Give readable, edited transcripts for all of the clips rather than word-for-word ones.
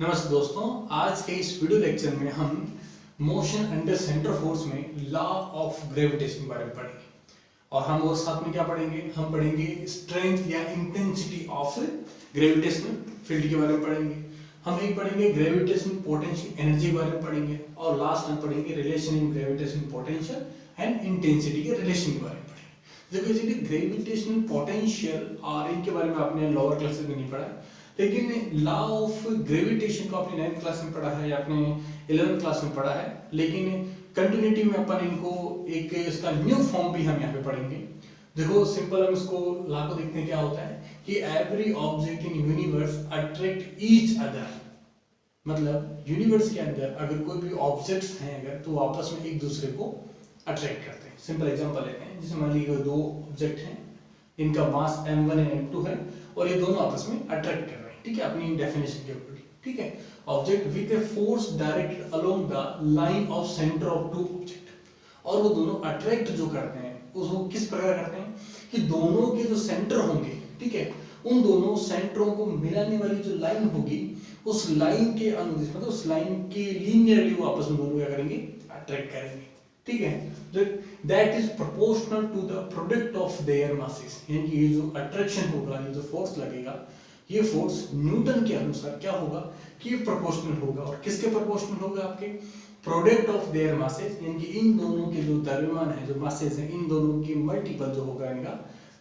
नमस्ते दोस्तों, आज के इस वीडियो लेक्चर में हम मोशन अंडर सेंटर फोर्स में लॉ ऑफ ग्रेविटेशन के बारे में पढ़ेंगे। और हम और साथ में क्या पढ़ेंगे, हम पढ़ेंगे स्ट्रेंथ या इंटेंसिटी ऑफ ग्रेविटेशनल फील्ड के बारे में पढ़ेंगे। हम एक पढ़ेंगे ग्रेविटेशनल पोटेंशियल एनर्जी के बारे में पढ़ेंगे और लास्ट हम पढ़ेंगे relation in gravitational potential and intensity के रिलेशन के बारे में पढ़ेंगे। देखो जी, ग्रेविटेशनल पोटेंशियल और इनके बारे में आपने लोअर क्लासेस में नहीं पढ़ा, लेकिन लॉ ऑफ ग्रेविटेशन को आपने 9th क्लास में पढ़ा है या आपने 11th क्लास में पढ़ा है, लेकिन कंटिन्यूटी में अपन इनको एक इसका न्यू फॉर्म भी हम यहाँ पे पढ़ेंगे। देखो सिंपल हम इसको लॉ को देखते हैं, क्या होता है कि every object in universe attract each other. मतलब यूनिवर्स के अंदर अगर कोई भी ऑब्जेक्ट्स हैं अगर तो आपस में एक दूसरे को अट्रैक्ट करते हैं। सिंपल एग्जांपल लेते हैं, जैसे मान लीजिए दो ऑब्जेक्ट हैं, इनका मास m1 एंड m2 है और ये दोनों आपस में अट्रैक्ट कर रहे हैं, ठीक है, अपनी डेफिनेशन के अकॉर्डिंग, ठीक है। Object with a force directed along the line of centre of two object, और वो दोनों अट्रैक्ट जो करते हैं उसको किस प्रकार करते हैं कि दोनों के जो सेंटर होंगे, ठीक है, उन दोनों सेंटरों को मिलाने वाली जो लाइन होगी उस लाइन के अनुदिश, मतलब उस लाइन के लीनियरली वो आपस में दोनों क्या करेंगे, अट्रैक्ट करेंगे, ठीक है। That is proportional to the product of their masses, यानी कि ये जो अट्रैक्शन होगा, ये जो फोर्स लगेगा, ये फोर्स न्यूटन के अनुसार क्या होगा कि ये प्रोपोर्शनल होगा। और किसके प्रोपोर्शनल होगा, आपके प्रोडक्ट ऑफ देयर मासेस, यानी कि इन दोनों के जो द्रव्यमान है, जो मासेस हैं, इन दोनों की मल्टीपल जो होगा इनका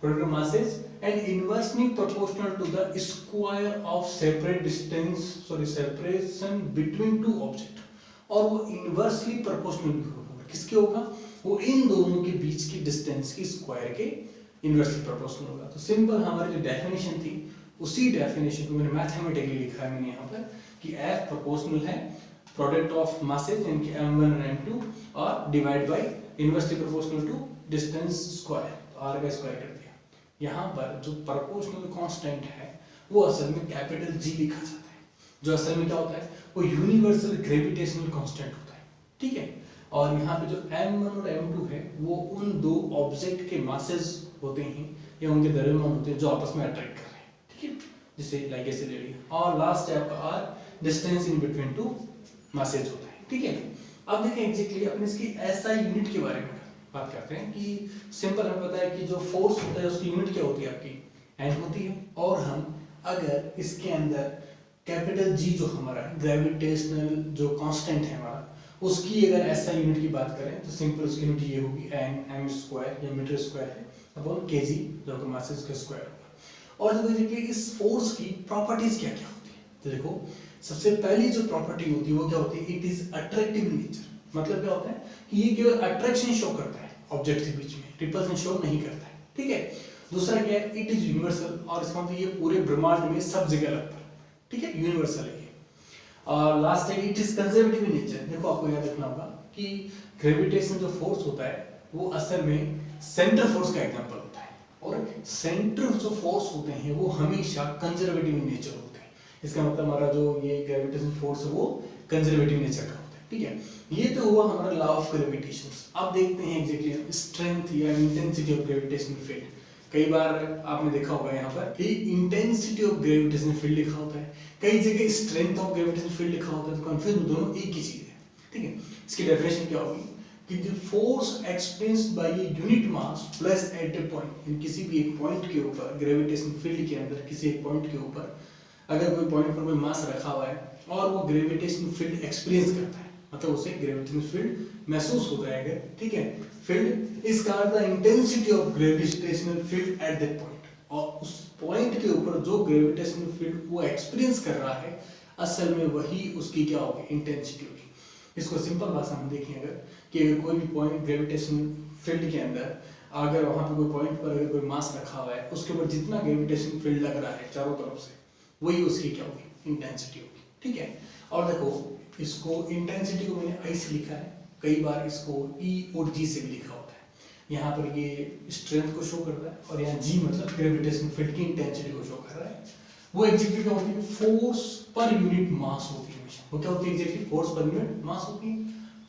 product of masses, and inversely proportional to the square of separation between two object. और वो इनवर्सली प्रोपोर्शनल भी होगा, किसके होगा, वो इन दोनों के बीच की डिस्टेंस की स्क्वायर के इनवर्सली प्रोपोर्शनल होगा। तो सिंपल हमारी जो डेफिनेशन थी उसी डेफिनेशन को मैंने मैथमेटिकली लिखा है मैंने यहाँ पर कि F प्रोपोर्शनल है प्रोडक्ट ऑफ मासेज यानी कि m1 और m2 और divide by inversely proportional to distance square, तो r का स्क्वायर कर दिया। यहाँ पर जो प्रोपोर्शनल कांस्टेंट है वो असल में कैपिटल G लिखा जाता है, जो असल में क्या होता है वो यूनिवर्सल ग्रेविटेशनल कांस्टेंट होता है, ठीक है। और यहाँ पे जो m1 और m2 है वो उन दो ऑब्जेक्ट के मासेस होते हैं या उनके द्रव्यमान होते हैं जो आपस में अट्रैक्ट कर रहे हैं, ठीक है, जैसे लाइक ऐसे ले लिया। और लास्ट है आपका r distance in between two masses होता है, ठीक है। अब देखें एग्जैक्टली अपन इसकी ऐसा यूनिट के बारे में बात करते हैं कि सिंपल हमें पता है कि जो फोर्स होता है उसकी यूनिट क्या होती है, आपकी एन होती है। और हम अगर इसके अंदर कैपिटल G जो हमारा ग्रेविटेशनल जो कांस्टेंट है हमारा, उसकी अगर ऐसा यूनिट की बात करें तो सिंपल उसकी यूनिट ये होगी एन एम स्क्वायर या मीटर स्क्वायर है अपॉन केजी जो कि मास इसका स्क्वायर होगा। और जो देखिए इस फोर्स की प्रॉपर्टीज क्या क्या होती है, तो देखो सबसे पहली जो प्रॉपर्टी होती है वो क्या होती है, it is attractive in nature. मतलब क्या होता है कि ये केवल अट्रैक्शन शो करता है ऑब्जेक्ट के बीच में, रिपल्शन शो नहीं करता है, ठीक है। दूसरा क्या है, इट इज यूनिवर्सल, और इसका मतलब ये पूरे ब्रह्मांड में सब जगह लगता है, ठीक है, यूनिवर्सल है। और लास्ट है it is conservative in nature. देखो आपको याद रखना होगा कि ग्रेविटेशन जो फोर्स होता है वो असल में सेंटर फोर्स का एग्जांपल होता है, और सेंटर जो फोर्स होते हैं वो हमेशा कंजर्वेटिव इन नेचर होते हैं। इसका मतलब हमारा जो ये ग्रेविटेशन फोर्स है वो कंजर्वेटिव नेचर का होता है, ठीक है। ये तो हुआ हमारा लॉ ऑफ ग्रेविटेशन। अब देखते हैं एग्जैक्टली स्ट्रेंथ या इंटेंसिटी ऑफ ग्रेविटेशनल फील्ड। कई बार आपने देखा होगा यहाँ पर कि इंटेंसिटी ऑफ ग्रेविटेशनल फील्ड लिखा होता है, कई जगह स्ट्रेंथ ऑफ ग्रेविटेशनल फील्ड लिखा होता है, तो कंफ्यूज दोनों एक ही चीज है, ठीक है। इसकी डेफिनेशन क्या होगी कि the force experienced by a unit mass placed at a point, किसी भी एक पॉइंट के ऊपर ग्रेविटेशनल फील्ड के अंदर किसी एक पॉइंट के ऊपर अगर कोई पॉइंट पर कोई मास रखा हुआ है और वो ग्रेविटेशनल फील्ड एक्सपीरियंस करता है, मतलब उसे ग्रेविटेशनल फील्ड महसूस होता है अगर, ठीक है, field is called the intensity of gravitational field at that point. और उस पॉइंट के ऊपर जो ग्रेविटेशनल फील्ड वो एक्सपीरियंस कर रहा है असल में वही उसकी क्या होगी, इंटेंसिटी होगी। इसको सिंपल भाषा में देखें अगर कि अगर कोई भी पॉइंट ग्रेविटेशनल फील्ड के अंदर अगर वहां पे कोई पॉइंट पर अगर कोई मास रखा हुआ है उसके ऊपर जितना ग्रेविटेशनल फील्ड लग रहा है चारों तरफ से वही उसकी क्या होगी, इंटेंसिटी होगी, ठीक है। और देखो इसको इंटेंसिटी को मैंने आई से लिखा है, कई बार इसको ई और जी से भी लिखा होता है। यहाँ पर ये स्ट्रेंथ को शो करता है और यहाँ जी मतलब ग्रेविटेशनल फील्ड की इंटेंसिटी को शो कर रहा है। वो एग्जैक्टली क्या होती है, फोर्स पर यूनिट मास होती है हमेशा। वो क्या होती है, exactly force per unit mass होती है।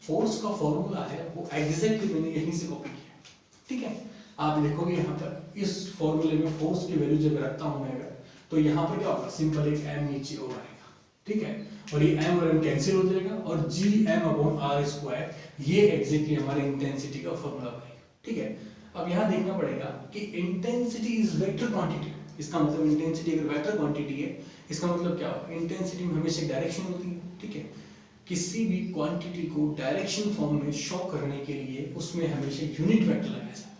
फोर्स का फॉर्मूला है वो एग्जैक्टली मैंने यहीं से कॉपी किया, ठीक है। आप लिखोगे यहाँ पर इस फॉर्मूले में फोर्स की वैल्यू जब रखता हूँ मैं अगर, तो यहाँ पर क्या होगा, सिंपल एक एम नीचे और आएगा, ठीक है, और ये m और m कैंसिल हो जाएगा और Gm/r² ये एग्जैक्टली हमारे इंटेंसिटी का फॉर्मूला बनेगा। ठीक है, अब यहाँ देखना पड़ेगा कि इंटेंसिटी इज वेक्टर क्वांटिटी। इसका मतलब इंटेंसिटी अगर वेक्टर क्वांटिटी है, इसका मतलब क्या होगा, इंटेंसिटी में हमेशा डायरेक्शन होती है। ठीक है, किसी भी क्वांटिटी को डायरेक्शन फॉर्म में शो करने के लिए उसमें हमेशा यूनिट वेक्टर लगाया जाता है।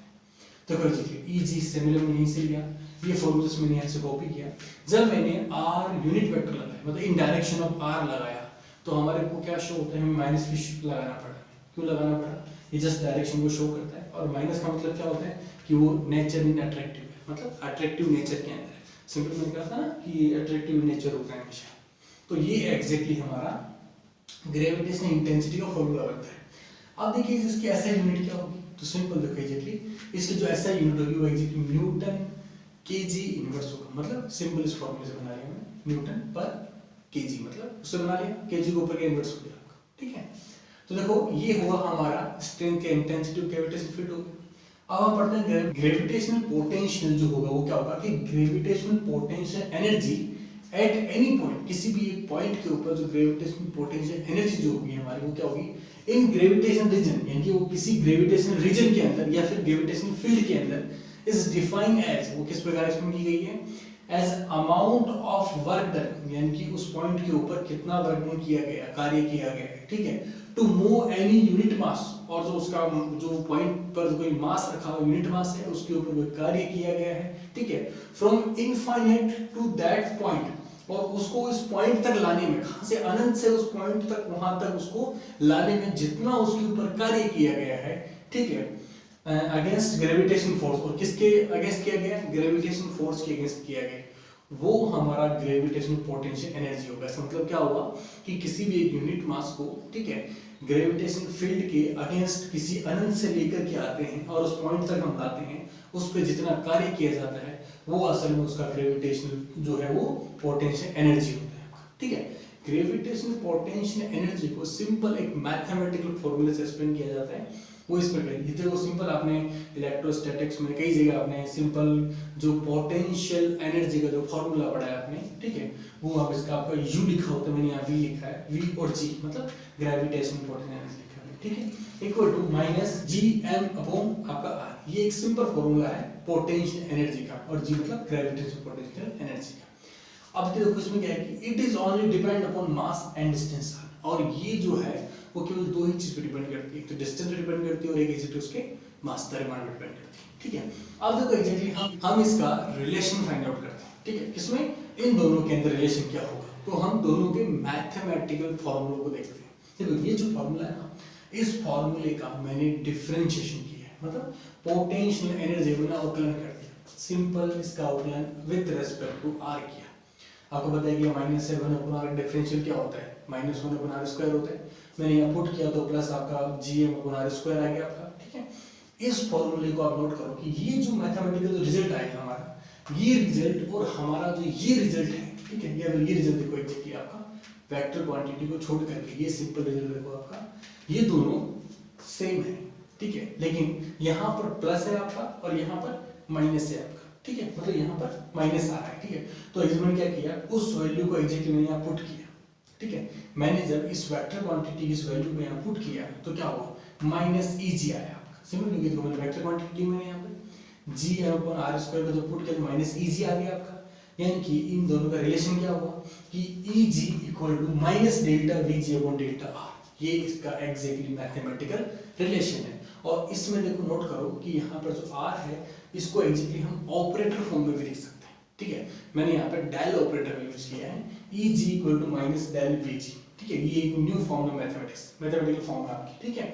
तो कर लीजिए Eg सिमिलर में यहीं से लिया, ये फॉर्मूला मैंने यहाँ से कॉपी किया। जब मैंने r यूनिट वेक्टर लगाया, मतलब इन डायरेक्शन ऑफ r लगाया, तो हमारे को क्या शो होता है, हमें माइनस भी लगाना पड़ा। क्यों लगाना पड़ा, ये जस्ट डायरेक्शन को शो करता है। और माइनस का मतलब क्या होता है कि वो नेचर इन अट्रैक्टिव है, मतलब अट्रैक्टिव नेचर के अंदर है। सिंपल मैंने कहा था ना कि ये अट्रैक्टिव नेचर होता है हमेशा। तो ये एग्जैक्टली हमारा ग्रेविटेशनल इंटेंसिटी का फॉर्मूला बनता है। अब देखिए इसकी एसआई यूनिट क्या होगी, तो सिंपल देखो एग्जैक्टली इसकी जो एसआई यूनिट होगी वो एग्जैक्टली न्यूटन केजी इनवर्स होगा। मतलब सिंपल इस फॉर्मूले से बना लिया मैंने, न्यूटन पर केजी, मतलब उससे बना लिया, केजी के ऊपर के इनवर्स हो गया आपका। ठीक है, तो देखो ये हुआ हमारा स्ट्रेंथ का इंटेंसिटी ग्रेविटेशनल फील्ड होगा। अब हम पढ़ते हैं ग्रेविटेशनल पोटेंशियल जो होगा वो क्या होगा कि gravitational potential energy at any point, किसी भी एक पॉइंट के ऊपर जो ग्रेविटेशनल पोटेंशियल एनर्जी जो होगी हमारी वो क्या होगी इन ग्रेविटेशनल रीजन, यानी कि वो किसी ग्रेविटेशनल रीजन के अंदर या फिर ग्रेविटेशनल फील्ड के अंदर इज डिफाइंड एज, वो किस प्रकार एक्सप्लेन की गई है, as amount of work done, यानी कि उस पॉइंट के ऊपर कितना वर्क डन किया गया, कार्य किया गया है। ठीक है, to move any unit mass, और जो उसका जो पॉइंट पर कोई मास रखा हुआ यूनिट मास है उसके ऊपर कोई कार्य किया गया है। ठीक है, from infinite to that point, और उसको इस पॉइंट तक लाने में, कहां से अनंत से उस पॉइंट तक, वहां तक उसको लाने में जितना उसके ऊपर कार्य किया गया है। ठीक है, अगेंस्ट ग्रेविटेशन फोर्स, और किसके अगेंस्ट किया गया, ग्रेविटेशन फोर्स के अगेंस्ट किया गया, वो हमारा ग्रेविटेशनल पोटेंशियल एनर्जी होगा। इसका मतलब क्या होगा कि किसी भी एक यूनिट मास को, ठीक है, ग्रेविटेशन फील्ड के अगेंस्ट किसी अनंत से लेकर के आते हैं और उस पॉइंट तक हम लाते हैं, उस पर जितना कार्य किया जाता है वो असल में उसका ग्रेविटेशनल जो है वो पोटेंशियल एनर्जी होता है। ठीक है, ग्रेविटेशनल पोटेंशियल एनर्जी को सिंपल एक मैथमेटिकल फॉर्मूले से एक्सप्लेन किया जाता है। वो इस प्रकार, ये वो सिंपल आपने इलेक्ट्रोस्टैटिक्स में कई जगह आपने सिंपल जो पोटेंशियल एनर्जी का जो फॉर्मूला पढ़ा है आपने, ठीक है, वो आप इसका आपका U लिखा होता है, मैंने यहाँ V लिखा है, V और G मतलब ग्रेविटेशनल पोटेंशियल एनर्जी लिखा है। ठीक है, इक्वल टू माइनस Gm/r, आपका ये एक सिंपल फॉर्मूला है पोटेंशियल एनर्जी का, और G मतलब ग्रेविटेशनल पोटेंशियल एनर्जी का। अब देखो इसमें क्या है कि it is only depend upon mass and distance, और ये जो है वो केवल दो ही चीज पे डिपेंड करती है, एक तो डिस्टेंस पे डिपेंड करती है और एक एग्जैक्टली उसके मास द्रव्यमान पे डिपेंड करती है। ठीक है, अब देखो एग्जैक्टली हम इसका रिलेशन फाइंड आउट करते हैं। ठीक है, किसमें, इन दोनों के अंदर रिलेशन क्या होगा, तो हम दोनों के मैथमेटिकल फॉर्मूलों को देखते हैं। देखो ये जो फॉर्मूला है ना, इस फॉर्मूले का मैंने डिफरेंशिएशन किया है, मतलब पोटेंशियल एनर्जी में आउटलाइन कर दिया, सिंपल इसका outline with respect to r किया। आपको पता है कि -7/r डिफरेंशियल क्या होता है, -1/r² होता है। मैंने यहाँ पुट किया तो प्लस आपका Gm/r² आ गया आपका। ठीक है, इस फॉर्मूले को आप नोट करो कि ये जो मैथमेटिकल जो रिजल्ट आएगा हमारा, ये रिजल्ट और हमारा जो ये रिजल्ट है, ठीक है, ये रिजल्ट देखो एग्जैक्टली आपका वेक्टर क्वांटिटी को छोड़ करके ये सिंपल रिजल्ट देखो आपका, ये दोनों सेम है। ठीक है, लेकिन यहाँ पर प्लस है आपका और यहाँ पर माइनस है आपका। ठीक है, मतलब यहाँ पर माइनस आ रहा है। ठीक है, तो इसमें क्या किया, उस वैल्यू को एग्जैक्टली मैंने यहाँ पुट किया। ठीक है, मैंने जब इस वेक्टर क्वांटिटी की इस वैल्यू को यहाँ पुट किया तो क्या हुआ, -Eg आया आपका। सिंपल क्योंकि तो मैंने वेक्टर क्वांटिटी में यहाँ पे Gm/r² का जो पुट किया तो -Eg आ गया आपका। यानी कि इन दोनों का रिलेशन क्या हुआ कि Eg = -ΔVg/Δr, ये इसका एग्जैक्टली मैथमेटिकल रिलेशन है। और इसमें देखो नोट करो कि यहाँ पर जो r है इसको एग्जैक्टली हम ऑपरेटर फॉर्म में भी लिख सकते हैं। ठीक है, मैंने यहाँ पे डेल ऑपरेटर यूज किया है, Eg = -ΔVg। ठीक है, ये एक न्यू फॉर्म है मैथमेटिकल फॉर्म है आपकी। ठीक है,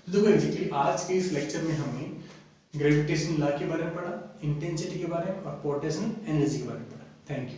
तो देखो एग्जैक्टली आज के इस लेक्चर में हमने ग्रेविटेशनल लॉ के बारे में पढ़ा, इंटेंसिटी के बारे में और पोटेंशियल एनर्जी के बारे में पढ़ा। Thank you.